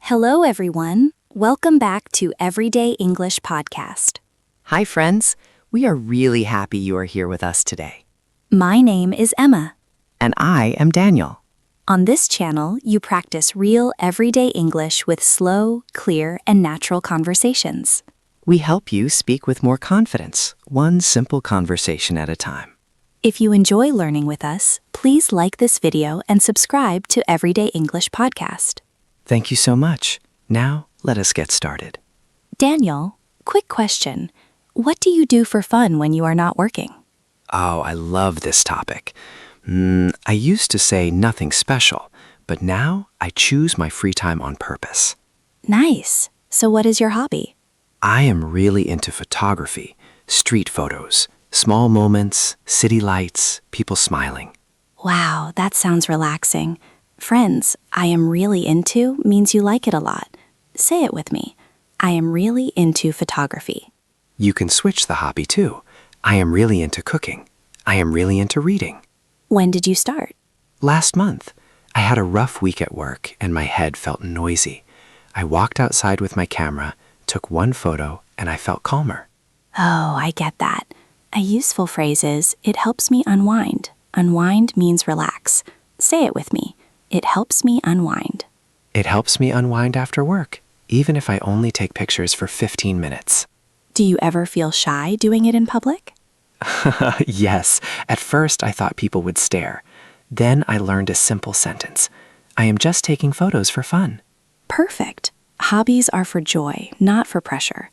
Hello, everyone. Welcome back to Everyday English Podcast. Hi, friends. We are really happy you are here with us today. My name is Emma. And I am Daniel. On this channel, you practice real everyday English with slow, clear, and natural conversations. We help you speak with more confidence, one simple conversation at a time. If you enjoy learning with us, please like this video and subscribe to Everyday English Podcast. Thank you so much. Now, let us get started. Daniel, quick question. What do you do for fun when you are not working? Oh, I love this topic. I used to say nothing special, but now I choose my free time on purpose. Nice. So what is your hobby? I am really into photography, street photos, small moments, city lights, people smiling. Wow, that sounds relaxing. Friends, I am really into means you like it a lot. Say it with me. I am really into photography. You can switch the hobby too. I am really into cooking. I am really into reading. When did you start? Last month, I had a rough week at work and my head felt noisy. I walked outside with my camera, took one photo, and I felt calmer. Oh, I get that. A useful phrase is, it helps me unwind. Unwind means relax. Say it with me. It helps me unwind. It helps me unwind after work, even if I only take pictures for 15 minutes. Do you ever feel shy doing it in public? Yes, at first I thought people would stare. Then I learned a simple sentence. I am just taking photos for fun. Perfect. Hobbies are for joy, not for pressure.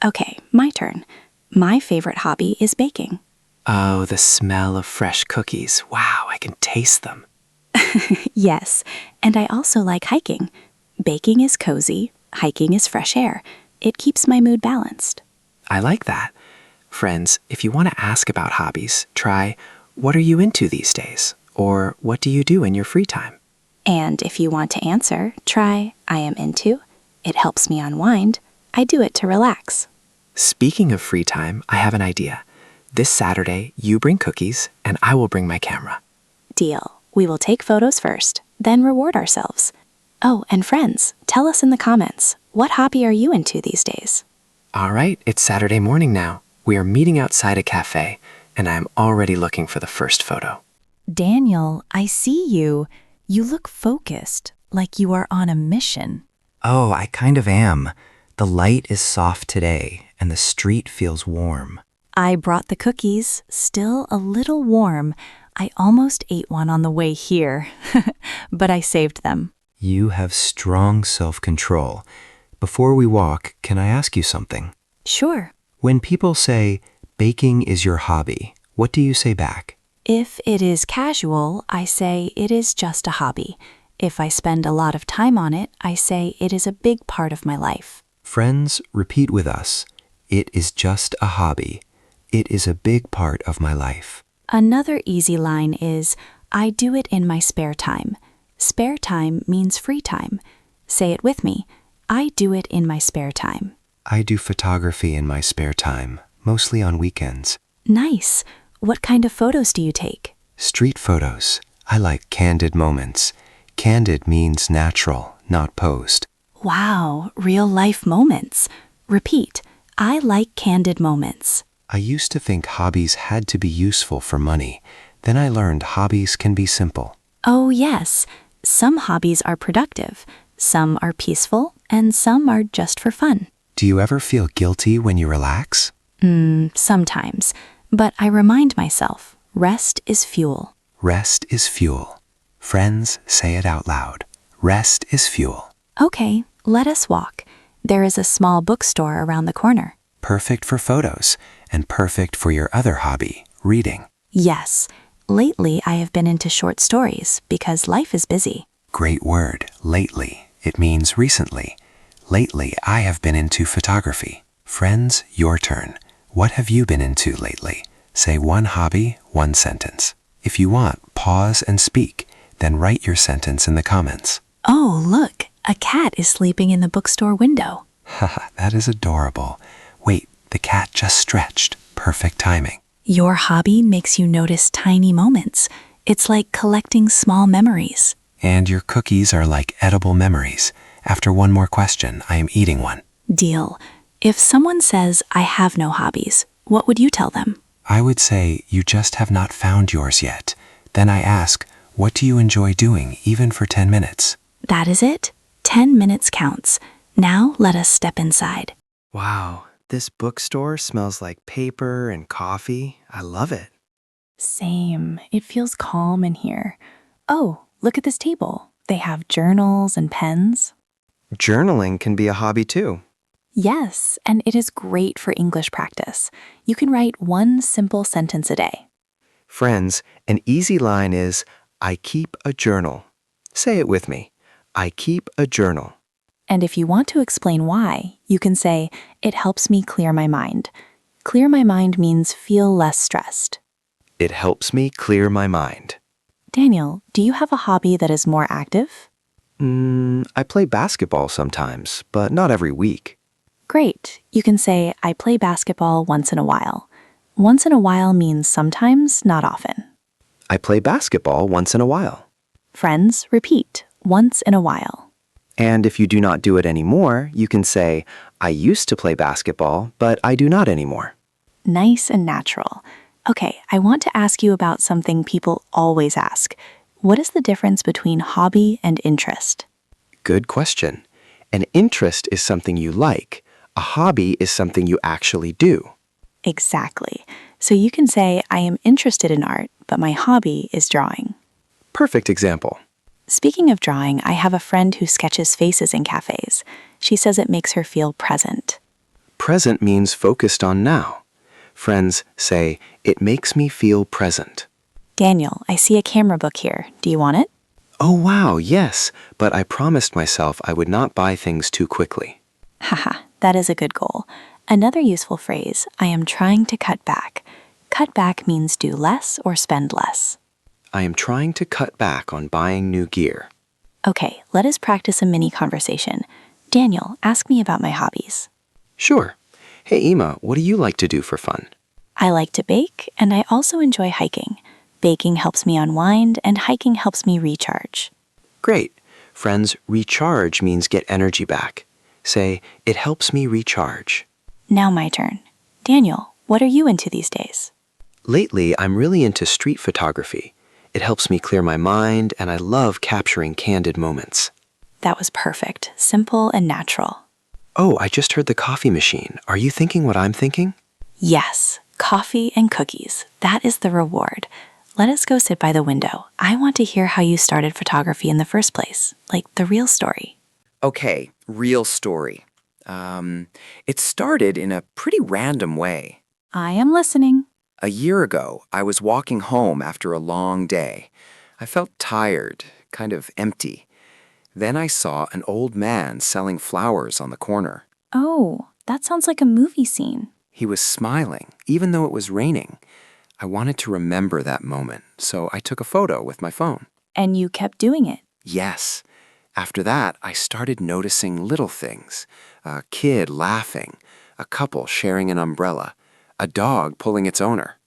Okay, my turn. My favorite hobby is baking. Oh, the smell of fresh cookies. Wow, I can taste them. Yes, and I also like hiking. Baking is cozy, hiking is fresh air. It keeps my mood balanced. I like that. Friends, if you want to ask about hobbies, try, what are you into these days? Or what do you do in your free time? And if you want to answer, try, I am into, it helps me unwind, I do it to relax. Speaking of free time, I have an idea. This Saturday, you bring cookies, and I will bring my camera. Deal. We will take photos first, then reward ourselves. Oh, and friends, tell us in the comments, what hobby are you into these days? All right, it's Saturday morning now. We are meeting outside a cafe, and I am already looking for the first photo. Daniel, I see you. You look focused, like you are on a mission. Oh, I kind of am. The light is soft today, and the street feels warm. I brought the cookies, still a little warm. I almost ate one on the way here, but I saved them. You have strong self-control. Before we walk, can I ask you something? Sure. When people say, baking is your hobby, what do you say back? If it is casual, I say it is just a hobby. If I spend a lot of time on it, I say it is a big part of my life. Friends, repeat with us. It is just a hobby. It is a big part of my life. Another easy line is, I do it in my spare time. Spare time means free time. Say it with me. I do it in my spare time. I do photography in my spare time, mostly on weekends. Nice. What kind of photos do you take? Street photos. I like candid moments. Candid means natural, not posed. Wow, real-life moments. Repeat. I like candid moments. I used to think hobbies had to be useful for money. Then I learned hobbies can be simple. Oh, yes. Some hobbies are productive, some are peaceful, and some are just for fun. Do you ever feel guilty when you relax? Sometimes. But I remind myself, rest is fuel. Rest is fuel. Friends, say it out loud. Rest is fuel. Okay, let us walk. There is a small bookstore around the corner. Perfect for photos, and perfect for your other hobby, reading. Yes. Lately, I have been into short stories because life is busy. Great word, lately. It means recently. Lately, I have been into photography. Friends, your turn. What have you been into lately? Say one hobby, one sentence. If you want, pause and speak, then write your sentence in the comments. Oh, look, a cat is sleeping in the bookstore window. Haha, that is adorable. Wait, the cat just stretched. Perfect timing. Your hobby makes you notice tiny moments. It's like collecting small memories. And your cookies are like edible memories. After one more question, I am eating one. Deal. If someone says, I have no hobbies, what would you tell them? I would say, you just have not found yours yet. Then I ask, what do you enjoy doing, even for 10 minutes? That is it. 10 minutes counts. Now let us step inside. Wow, this bookstore smells like paper and coffee. I love it. Same. It feels calm in here. Oh, look at this table. They have journals and pens. Journaling can be a hobby too. Yes, and it is great for English practice. You can write one simple sentence a day. Friends, an easy line is, I keep a journal. Say it with me. I keep a journal. And if you want to explain why, you can say, it helps me clear my mind. Clear my mind means feel less stressed. It helps me clear my mind. Daniel, do you have a hobby that is more active? I play basketball sometimes, but not every week. Great. You can say, I play basketball once in a while. Once in a while means sometimes, not often. I play basketball once in a while. Friends, repeat, once in a while. And if you do not do it anymore, you can say, I used to play basketball, but I do not anymore. Nice and natural. Okay, I want to ask you about something people always ask. What is the difference between hobby and interest? Good question. An interest is something you like. A hobby is something you actually do. Exactly. So you can say, I am interested in art, but my hobby is drawing. Perfect example. Speaking of drawing, I have a friend who sketches faces in cafes. She says it makes her feel present. Present means focused on now. Friends say, it makes me feel present. Daniel, I see a camera book here. Do you want it? Oh wow, yes, but I promised myself I would not buy things too quickly. Haha, that is a good goal. Another useful phrase, I am trying to cut back. Cut back means do less or spend less. I am trying to cut back on buying new gear. Okay, let us practice a mini conversation. Daniel, ask me about my hobbies. Sure. Hey Emma, what do you like to do for fun? I like to bake, and I also enjoy hiking. Baking helps me unwind, and hiking helps me recharge. Great. Friends, recharge means get energy back. Say, it helps me recharge. Now my turn. Daniel, what are you into these days? Lately, I'm really into street photography. It helps me clear my mind, and I love capturing candid moments. That was perfect, simple and natural. Oh, I just heard the coffee machine. Are you thinking what I'm thinking? Yes, coffee and cookies. That is the reward. Let us go sit by the window. I want to hear how you started photography in the first place, like the real story. Okay, real story. It started in a pretty random way. I am listening. A year ago, I was walking home after a long day. I felt tired, kind of empty. Then I saw an old man selling flowers on the corner. Oh, that sounds like a movie scene. He was smiling, even though it was raining. I wanted to remember that moment, so I took a photo with my phone. And you kept doing it. Yes. After that, I started noticing little things. A kid laughing, a couple sharing an umbrella, a dog pulling its owner.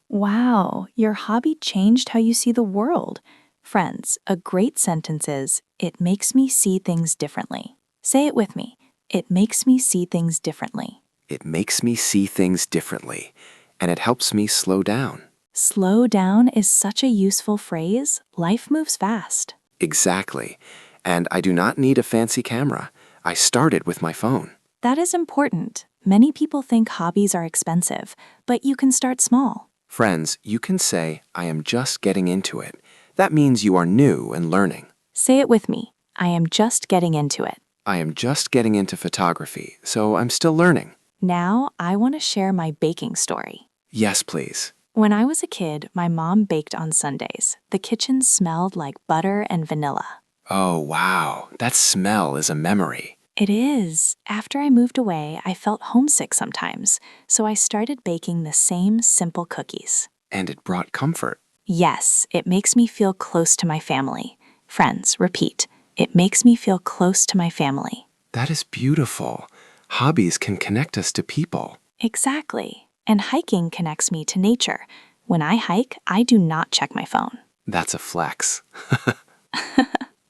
Wow, your hobby changed how you see the world. Friends, a great sentence is, it makes me see things differently. Say it with me. It makes me see things differently. It makes me see things differently, and it helps me slow down. Slow down is such a useful phrase. Life moves fast. Exactly. And I do not need a fancy camera. I started with my phone. That is important. Many people think hobbies are expensive, but you can start small. Friends, you can say, I am just getting into it. That means you are new and learning. Say it with me. I am just getting into it. I am just getting into photography, so I'm still learning. Now, I want to share my baking story. Yes, please. When I was a kid, my mom baked on Sundays. The kitchen smelled like butter and vanilla. Oh, wow. That smell is a memory. It is. After I moved away, I felt homesick sometimes, so I started baking the same simple cookies. And it brought comfort. Yes, it makes me feel close to my family. Friends, repeat. It makes me feel close to my family. That is beautiful. Hobbies can connect us to people. Exactly. And hiking connects me to nature. When I hike, I do not check my phone. That's a flex.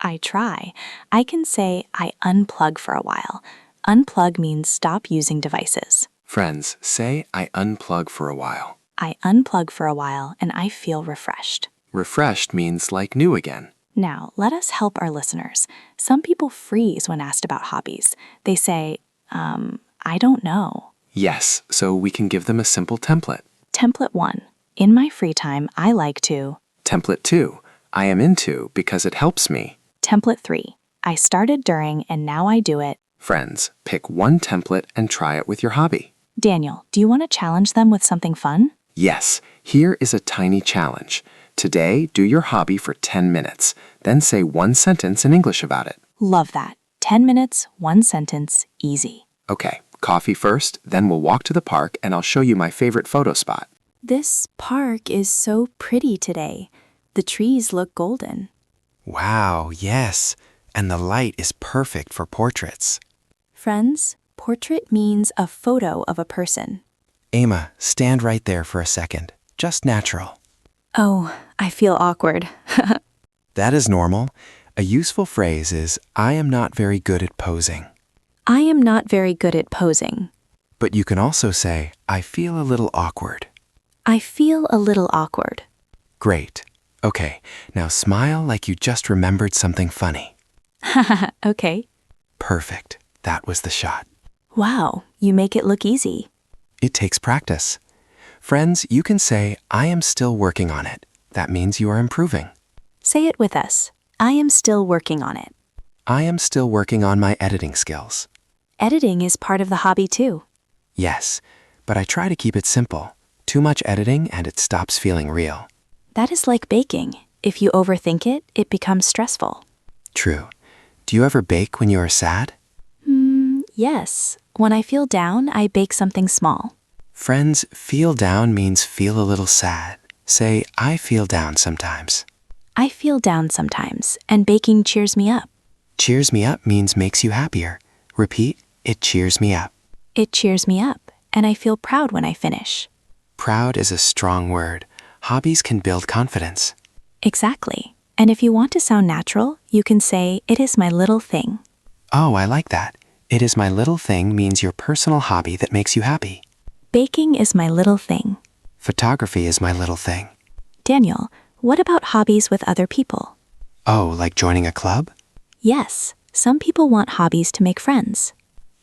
I try. I can say I unplug for a while. Unplug means stop using devices. Friends, say I unplug for a while. I unplug for a while and I feel refreshed. Refreshed means like new again. Now, let us help our listeners. Some people freeze when asked about hobbies. They say, I don't know. Yes, so we can give them a simple template. Template 1. In my free time, I like to. Template 2. I am into because it helps me. Template 3. I started during and now I do it. Friends, pick one template and try it with your hobby. Daniel, do you want to challenge them with something fun? Yes, here is a tiny challenge. Today, do your hobby for 10 minutes, then say one sentence in English about it. Love that. 10 minutes, one sentence, easy. Okay, coffee first, then we'll walk to the park and I'll show you my favorite photo spot. This park is so pretty today. The trees look golden. Wow, yes. And the light is perfect for portraits. Friends, portrait means a photo of a person. EMA, stand right there for a second. Just natural. Oh, I feel awkward. That is normal. A useful phrase is, I am not very good at posing. I am not very good at posing. But you can also say, I feel a little awkward. I feel a little awkward. Great. Okay, now smile like you just remembered something funny. Okay. Perfect. That was the shot. Wow, you make it look easy. It takes practice. Friends, you can say, I am still working on it. That means you are improving. Say it with us. I am still working on it. I am still working on my editing skills. Editing is part of the hobby too. Yes, but I try to keep it simple. Too much editing and it stops feeling real. That is like baking. If you overthink it, it becomes stressful. True. Do you ever bake when you are sad? Yes. When I feel down, I bake something small. Friends, feel down means feel a little sad. Say, I feel down sometimes. I feel down sometimes, and baking cheers me up. Cheers me up means makes you happier. Repeat, it cheers me up. It cheers me up, and I feel proud when I finish. Proud is a strong word. Hobbies can build confidence. Exactly. And if you want to sound natural, you can say, it is my little thing. Oh, I like that. It is my little thing means your personal hobby that makes you happy. Baking is my little thing. Photography is my little thing. Daniel, what about hobbies with other people? Oh, like joining a club? Yes, some people want hobbies to make friends.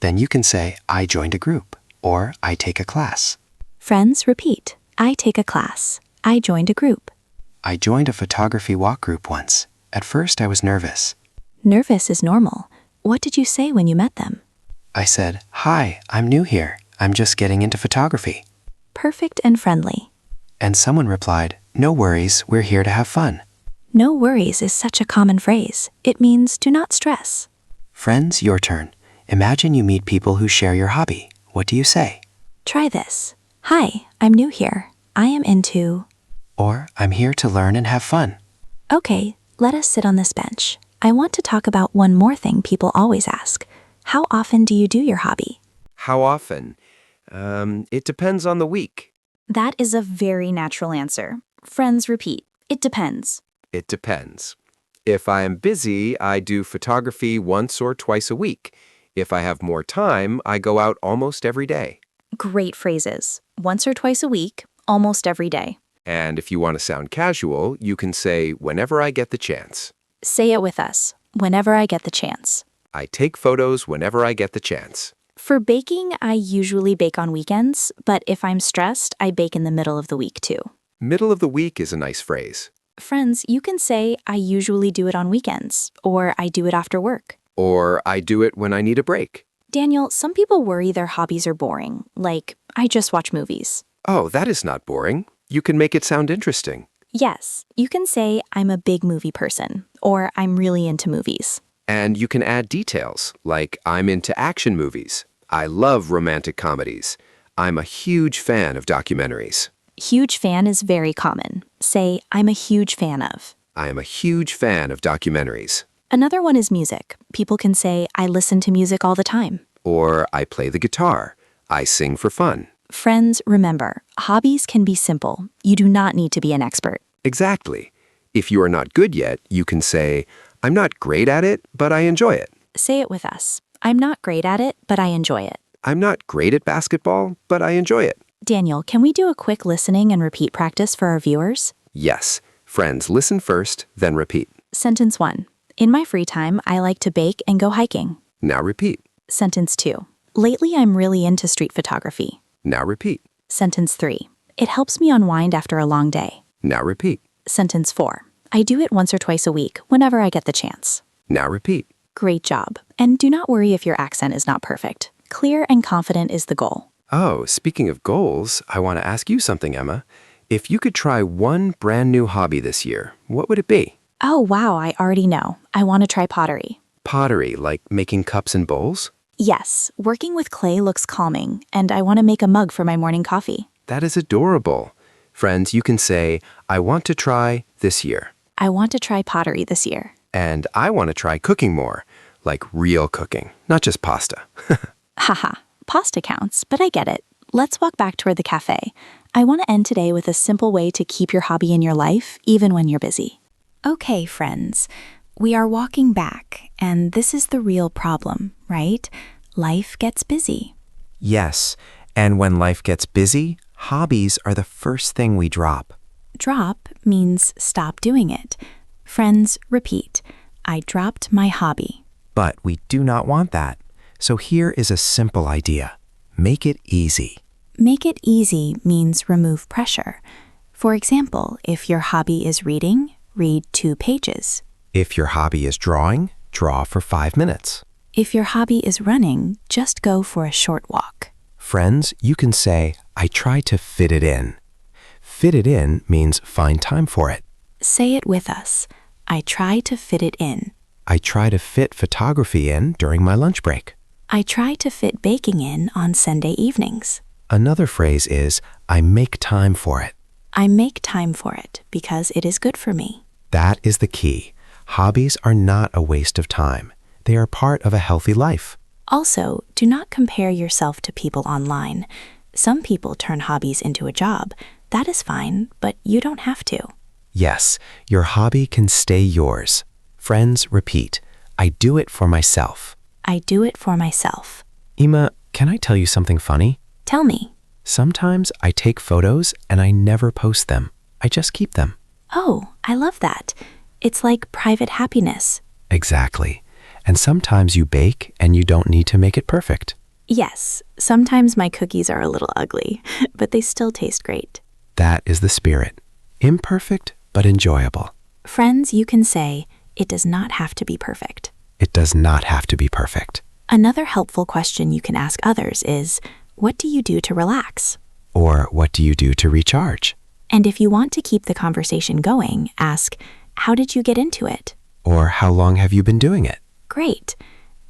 Then you can say, I joined a group, or I take a class. Friends, repeat. I take a class. I joined a group. I joined a photography walk group once. At first, I was nervous. Nervous is normal. What did you say when you met them? I said, Hi, I'm new here. I'm just getting into photography. Perfect and friendly. And someone replied, No worries, we're here to have fun. No worries is such a common phrase. It means do not stress. Friends, your turn. Imagine you meet people who share your hobby. What do you say? Try this. Hi, I'm new here. I am into... Or, I'm here to learn and have fun. Okay, let us sit on this bench. I want to talk about one more thing people always ask. How often do you do your hobby? How often? It depends on the week. That is a very natural answer. Friends, repeat. It depends. It depends. If I am busy, I do photography once or twice a week. If I have more time, I go out almost every day. Great phrases. Once or twice a week, almost every day. And if you want to sound casual, you can say, whenever I get the chance. Say it with us. Whenever I get the chance. I take photos whenever I get the chance. For baking, I usually bake on weekends, but if I'm stressed, I bake in the middle of the week too. Middle of the week is a nice phrase. Friends, you can say, I usually do it on weekends, or I do it after work. Or I do it when I need a break. Daniel, some people worry their hobbies are boring, like, I just watch movies. Oh, that is not boring. You can make it sound interesting. Yes, you can say, I'm a big movie person, or I'm really into movies. And you can add details, like I'm into action movies. I love romantic comedies. I'm a huge fan of documentaries. Huge fan is very common. Say, I'm a huge fan of. I am a huge fan of documentaries. Another one is music. People can say, I listen to music all the time. Or I play the guitar. I sing for fun. Friends, remember, hobbies can be simple. You do not need to be an expert. Exactly. If you are not good yet, you can say, I'm not great at it, but I enjoy it. Say it with us. I'm not great at it, but I enjoy it. I'm not great at basketball, but I enjoy it. Daniel, can we do a quick listening and repeat practice for our viewers? Yes. Friends, listen first, then repeat. Sentence 1. In my free time, I like to bake and go hiking. Now repeat. Sentence 2. Lately, I'm really into street photography. Now repeat. Sentence 3. It helps me unwind after a long day. Now repeat. Sentence 4. I do it once or twice a week, whenever I get the chance. Now repeat. Great job. And do not worry if your accent is not perfect. Clear and confident is the goal. Oh, speaking of goals, I want to ask you something, Emma. If you could try one brand new hobby this year, what would it be? Oh, wow, I already know. I want to try pottery. Pottery, like making cups and bowls? Yes, working with clay looks calming, and I want to make a mug for my morning coffee. That is adorable. Friends, you can say, I want to try this year. I want to try pottery this year. And I want to try cooking more, like real cooking, not just pasta. Haha, pasta counts, but I get it. Let's walk back toward the cafe. I want to end today with a simple way to keep your hobby in your life, even when you're busy. Okay, friends, we are walking back, and this is the real problem, right? Life gets busy. Yes, and when life gets busy, hobbies are the first thing we drop. Drop means stop doing it. Friends, repeat. I dropped my hobby. But we do not want that. So here is a simple idea. Make it easy. Make it easy means remove pressure. For example, if your hobby is reading, read 2 pages. If your hobby is drawing, draw for 5 minutes. If your hobby is running, just go for a short walk. Friends, you can say, I try to fit it in. Fit it in means find time for it. Say it with us. I try to fit it in. I try to fit photography in during my lunch break. I try to fit baking in on Sunday evenings. Another phrase is, I make time for it. I make time for it because it is good for me. That is the key. Hobbies are not a waste of time. They are part of a healthy life. Also, do not compare yourself to people online. Some people turn hobbies into a job. That is fine, but you don't have to. Yes, your hobby can stay yours. Friends, repeat. I do it for myself. I do it for myself. Emma, can I tell you something funny? Tell me. Sometimes I take photos and I never post them. I just keep them. Oh, I love that. It's like private happiness. Exactly. And sometimes you bake and you don't need to make it perfect. Yes, sometimes my cookies are a little ugly, but they still taste great. That is the spirit. Imperfect, but enjoyable. Friends, you can say, it does not have to be perfect. It does not have to be perfect. Another helpful question you can ask others is, what do you do to relax? Or what do you do to recharge? And if you want to keep the conversation going, ask, how did you get into it? Or how long have you been doing it? Great.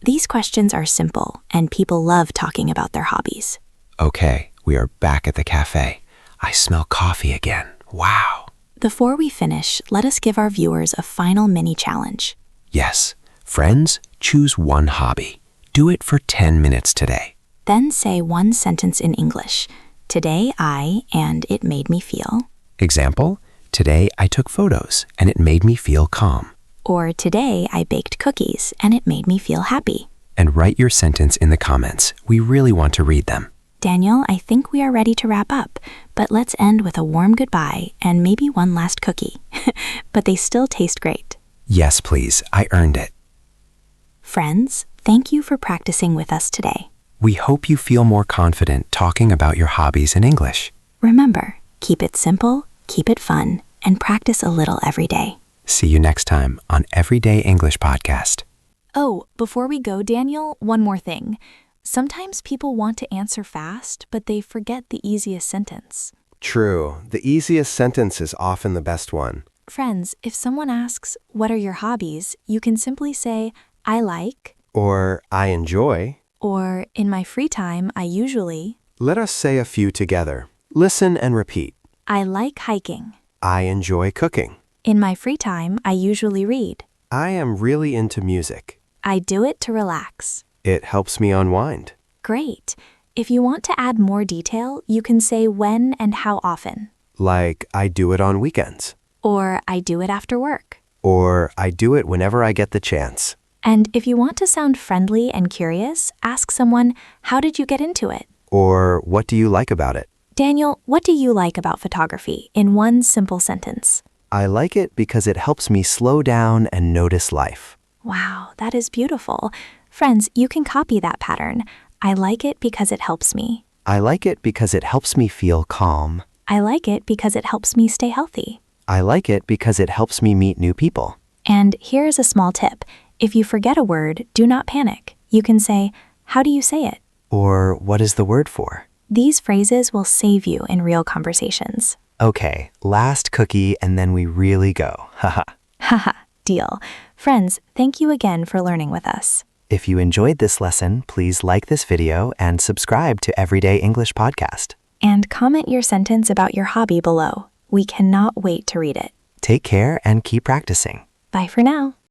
These questions are simple, and people love talking about their hobbies. Okay, we are back at the cafe. I smell coffee again. Wow. Before we finish, let us give our viewers a final mini challenge. Yes. Friends, choose one hobby. Do it for 10 minutes today. Then say one sentence in English. Today I, and it made me feel. Example, today I took photos and it made me feel calm. Or today I baked cookies and it made me feel happy. And write your sentence in the comments. We really want to read them. Daniel, I think we are ready to wrap up, but let's end with a warm goodbye and maybe one last cookie. But they still taste great. Yes, please. I earned it. Friends, thank you for practicing with us today. We hope you feel more confident talking about your hobbies in English. Remember, keep it simple, keep it fun, and practice a little every day. See you next time on Everyday English Podcast. Oh, before we go, Daniel, one more thing. Sometimes people want to answer fast, but they forget the easiest sentence. True. The easiest sentence is often the best one. Friends, if someone asks, what are your hobbies? You can simply say, I like, Or I enjoy. or in my free time, I usually. Let us say a few together. Listen and repeat. I like hiking. I enjoy cooking. In my free time, I usually read. I am really into music. I do it to relax. It helps me unwind. Great. If you want to add more detail, you can say when and how often. Like I do it on weekends. Or I do it after work. Or I do it whenever I get the chance. And if you want to sound friendly and curious, ask someone, how did you get into it? Or what do you like about it? Daniel, what do you like about photography in one simple sentence? I like it because it helps me slow down and notice life. Wow, that is beautiful. Friends, you can copy that pattern. I like it because it helps me. I like it because it helps me feel calm. I like it because it helps me stay healthy. I like it because it helps me meet new people. And here is a small tip. If you forget a word, do not panic. You can say, how do you say it? Or what is the word for? These phrases will save you in real conversations. Okay, last cookie and then we really go. Haha. Haha, deal. Friends, thank you again for learning with us. If you enjoyed this lesson, please like this video and subscribe to Everyday English Podcast. And comment your sentence about your hobby below. We cannot wait to read it. Take care and keep practicing. Bye for now.